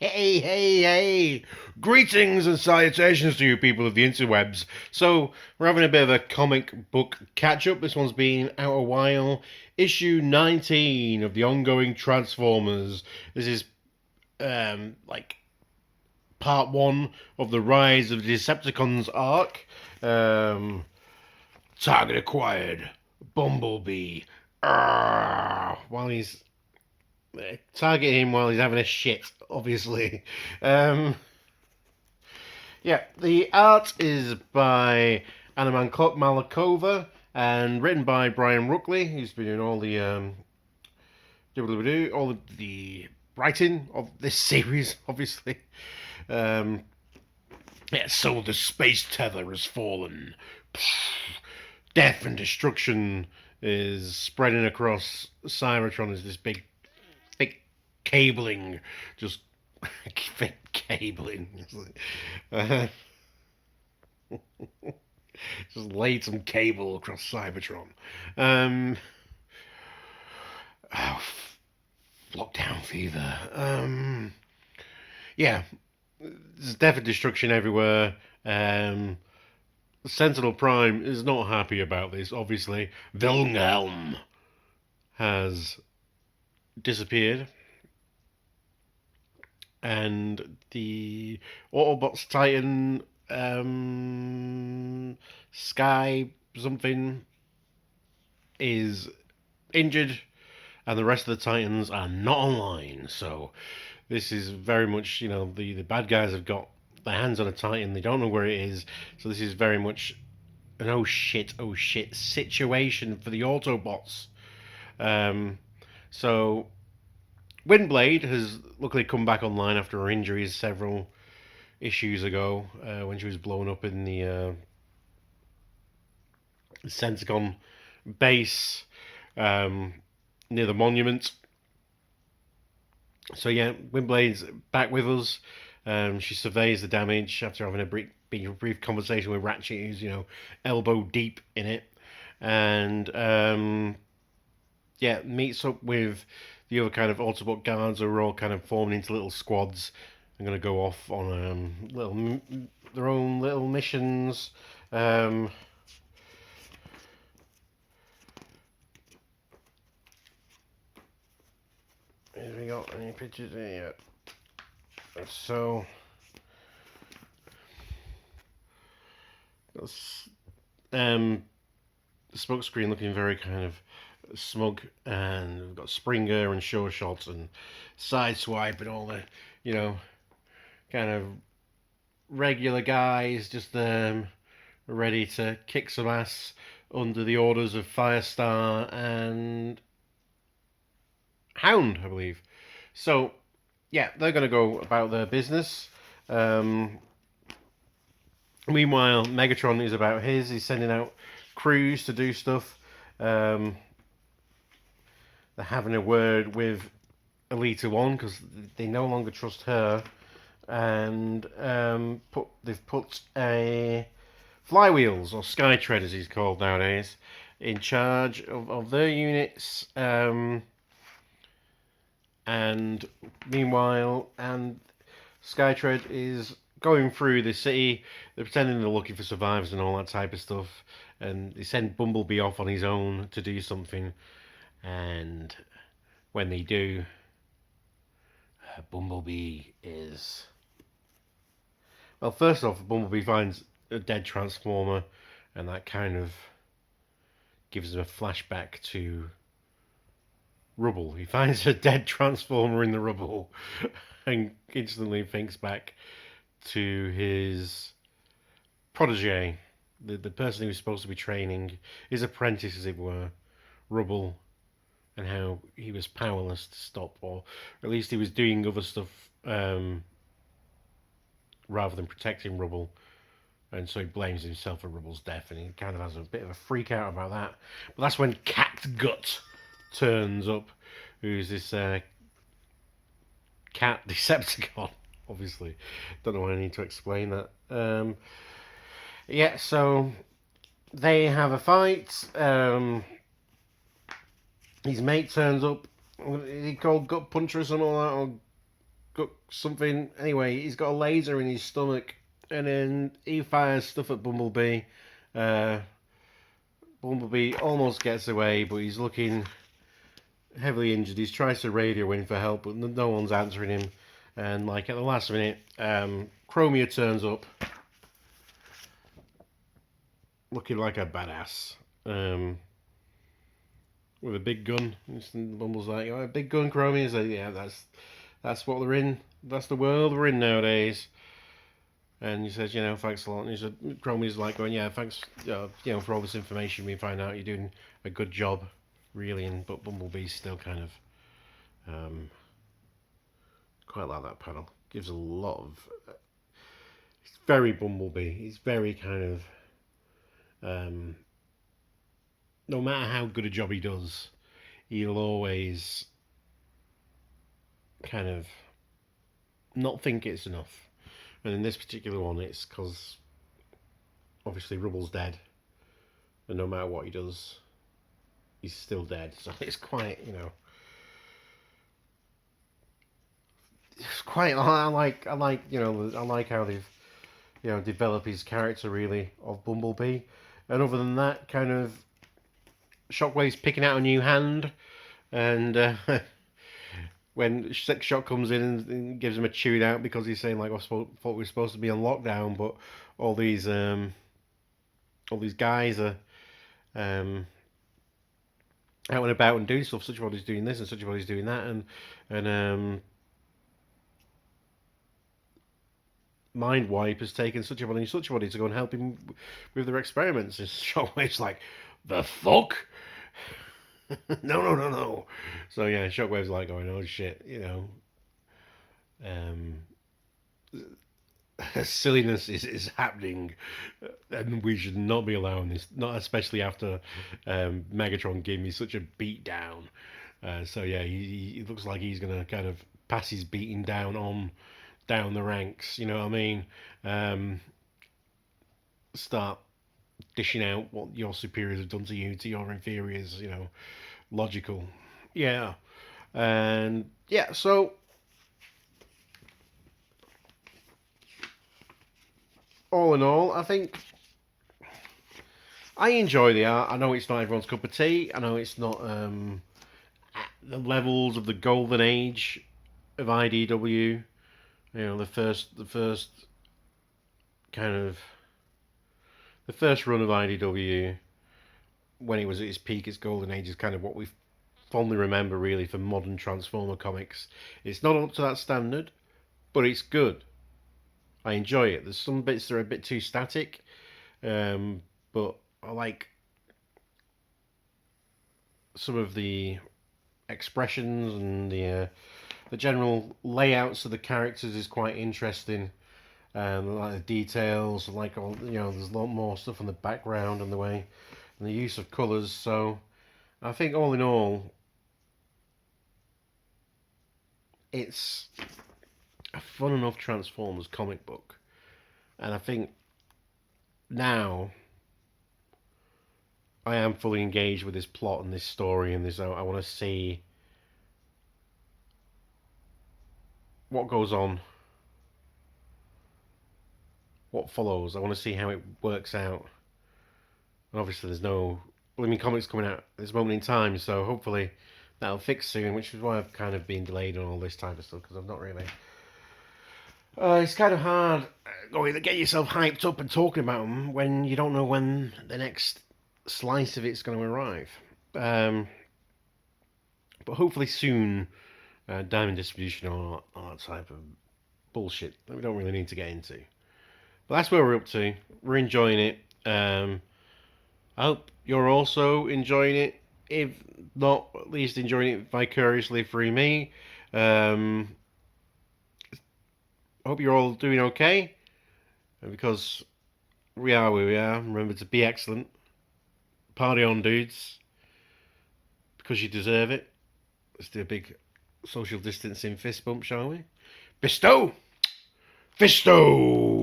Hey! Greetings and salutations to you people of the interwebs. So, we're having a bit of a comic book catch-up. This one's been out a while. Issue 19 of the ongoing Transformers. This is, like, part 1 of the Rise of the Decepticons arc. Target acquired. Bumblebee. While he's target him while he's having a shit, obviously. Yeah, the art is by Anaman Malakova and written by Brian Ruckley, who's been doing all the all of the writing of this series, obviously. Yeah, so the space tether has fallen. Death and destruction is spreading across Cybertron as this big cabling, just thick cabling. Just laid some cable across Cybertron. Lockdown fever. Yeah, there's death and destruction everywhere. Sentinel Prime is not happy about this, obviously. Wilhelm has disappeared. And the Autobots Titan Sky something is injured, and the rest of the Titans are not online. So this is very much, the bad guys have got their hands on a Titan. They don't know where it is. So this is very much an oh shit situation for the Autobots. So Windblade has luckily come back online after her injuries several issues ago, when she was blown up in the Decepticon base near the monument. So yeah, Windblade's back with us. She surveys the damage after having a brief conversation with Ratchet, who's elbow deep in it, and meets up with the other kind of Autobot guards who are all kind of forming into little squads. I'm going to go off on their own little missions. Have we got any pictures here yet? So, the smoke screen looking very kind of smug, and we've got Springer and Sure Shot and Sideswipe and all the kind of regular guys just ready to kick some ass under the orders of Firestar and Hound, I believe. So yeah, they're going to go about their business. Meanwhile, Megatron is about his. He's sending out crews to do stuff. They're having a word with Elita 1 because they no longer trust her, and they've put a Flywheels, or Skytread as he's called nowadays, in charge of their units. And meanwhile, Skytread is going through the city. They're pretending they're looking for survivors and all that type of stuff, and they send Bumblebee off on his own to do something. And when they do, Bumblebee is... Well, first off, Bumblebee finds a dead Transformer, and that kind of gives him a flashback to rubble. He finds a dead Transformer in the rubble and instantly thinks back to his protege, the person he was supposed to be training, his apprentice, as it were, Rubble, and how he was powerless to stop, or at least he was doing other stuff rather than protecting Rubble, and so he blames himself for Rubble's death, and he kind of has a bit of a freak out about that. But that's when Catgut turns up, who's this cat Decepticon, obviously. Don't know why I need to explain that. Yeah, so they have a fight. His mate turns up. He called Gut Puncher or something like that, or got something. Anyway, he's got a laser in his stomach, and then he fires stuff at Bumblebee. Bumblebee almost gets away, but he's looking heavily injured. He tries to radio in for help, but no one's answering him. And like at the last minute, Chromia turns up, looking like a badass, with a big gun. And Bumble's like, "Oh, a big gun, Chromia." He's like, "Yeah, that's what they're in. That's the world we're in nowadays." And he says, "Thanks a lot." And he said, Chromia's like going, "Yeah, thanks, for all this information. We find out you're doing a good job, really." But Bumblebee's still kind of quite like that panel. Gives a lot of. He's very Bumblebee. He's very kind of. No matter how good a job he does, he'll always kind of not think it's enough. And in this particular one, it's because obviously Rubble's dead, and no matter what he does, he's still dead. So it's quite, it's quite. I like how they've, developed his character really of Bumblebee. And other than that, kind of, Shockwave's picking out a new hand, and when Six Shot comes in and gives him a tune out because he's saying like, "I thought we were supposed to be on lockdown, but all these guys are out and about and doing stuff. Such a body's doing this and such a body's doing that, and Mind Wipe has taken such a body to go and help him with their experiments." And Shockwave's like, "The fuck." No. So yeah, Shockwave's like going, "Oh shit," silliness is happening, and we should not be allowing this. Not especially after Megatron gave me such a beat down. So yeah, he looks like he's gonna kind of pass his beating down the ranks. You know what I mean? Start dishing out what your superiors have done to you, to your inferiors, logical. Yeah. And yeah, so all in all, I think I enjoy the art. I know it's not everyone's cup of tea. I know it's not at the levels of the golden age of IDW. The first kind of the first run of IDW, when it was at its peak, its golden age, is kind of what we fondly remember really for modern Transformer comics. It's not up to that standard, but it's good. I enjoy it. There's some bits that are a bit too static, but I like some of the expressions, and the general layouts of the characters is quite interesting. Like the details, like all, there's a lot more stuff in the background and the use of colours. So I think all in all, it's a fun enough Transformers comic book, and I think now I am fully engaged with this plot and this story and this. I want to see what goes on, what follows. I want to see how it works out. And obviously, there's no Blooming Comics coming out at this moment in time, so hopefully that'll fix soon, which is why I've kind of been delayed on all this type of stuff, because I've not really. It's kind of hard going to get yourself hyped up and talking about them when you don't know when the next slice of it's going to arrive. But hopefully soon, Diamond Distribution or that type of bullshit that we don't really need to get into. But that's where we're up to. We're enjoying it. I hope you're also enjoying it. If not, at least enjoying it vicariously through me. I hope you're all doing okay. Because we are where we are. Remember to be excellent. Party on, dudes. Because you deserve it. Let's do a big social distancing fist bump, shall we? Fisto! Fisto!